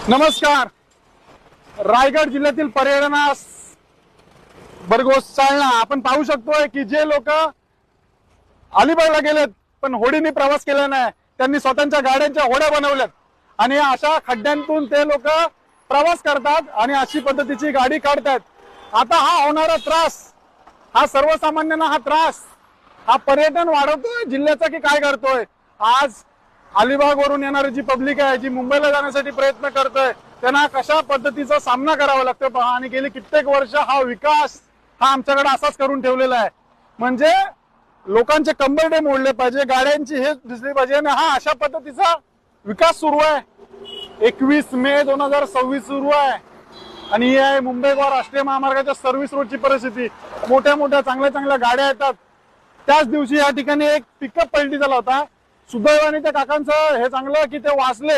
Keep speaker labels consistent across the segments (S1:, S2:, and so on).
S1: नमस्कार. रायगड जिल्ह्यातील पर्यटनास भरघोस चालना आपण पाहू शकतोय की जे लोक अलिबागला गेलेत पण होडीने प्रवास केला नाही, त्यांनी स्वतःच्या गाड्यांच्या होड्या बनवल्यात आणि अशा खड्ड्यांतून ते लोक प्रवास करतात आणि अशी पद्धतीची गाडी काढतात. आता हा होणारा त्रास, हा सर्वसामान्यांना हा त्रास, हा पर्यटन वाढवतोय जिल्ह्याचा की काय करतोय? आज अलिबाग वरून येणारी जी पब्लिक आहे, जी मुंबईला जाण्यासाठी प्रयत्न करतोय, त्यांना कशा पद्धतीचा सामना करावा लागतो पहा. आणि गेली कित्येक वर्ष हा विकास हा आमच्याकडे असाच करून ठेवलेला आहे. म्हणजे लोकांचे कंबरडे मोडले पाहिजे, गाड्यांची हे दिसली पाहिजे आणि हा अशा पद्धतीचा विकास सुरू आहे. 21 मे 2026 सुरू आहे आणि ही आहे मुंबई गोवा राष्ट्रीय महामार्गाच्या सर्व्हिस रोडची परिस्थिती. मोठ्या मोठ्या चांगल्या चांगल्या गाड्या येतात. त्याच दिवशी या ठिकाणी एक पिकअप पलटी झाला होता. सुदैवाने त्या काकांचं हे चांगलं की ते वाचले.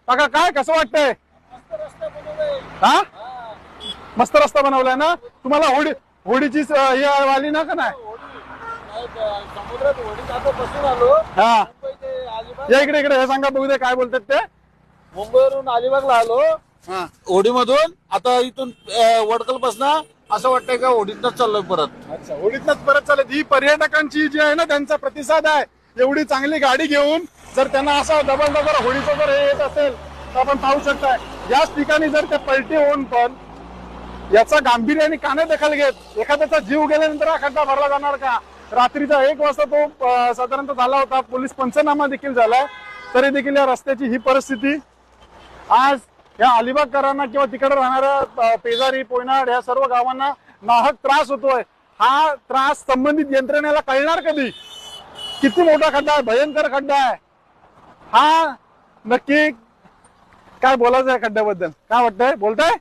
S1: काका काय कसं वाटतंय? हा मस्त रस्ता बनवलाय ना. तुम्हाला होडीची हे आली ना का नाही? हा या इकडे इकडे हे सांगा बघू दे काय बोलतात ते.
S2: मुंबईवरून अलिबागला आलो होडीमधून. आता इथून वडकल बसना असं वाटतंय का होडीतच चाललोय परत.
S1: अच्छा, होडीतनच परत चालत. ही पर्यटकांची जी आहे ना त्यांचा प्रतिसाद आहे. एवढी चांगली गाडी घेऊन जर त्यांना असा डबल जर होडीचं जर हे येत असेल तर आपण पाहू शकताय याच ठिकाणी जर त्या पलटी होऊन पण याचा गांभीर्याने काने दखल घेत एखाद्याचा जीव गेल्यानंतर हा खड्डा भरला जाणार का? रात्रीचा 1 वाजता तो साधारणतः झाला होता. पोलीस पंचनामा देखील झालाय, तरी देखील या रस्त्याची ही परिस्थिती. आज या अलिबागकरांना किंवा तिकडे राहणाऱ्या पेजारी पोयनाड या सर्व गावांना नाहक त्रास होतोय. हा त्रास संबंधित यंत्रणेला कळणार कधी? किती मोठा खड्डा आहे, भयंकर खड्डा आहे हा. नक्की काय बोलायचं आहे खड्ड्याबद्दल? काय वाटतंय? बोलताय?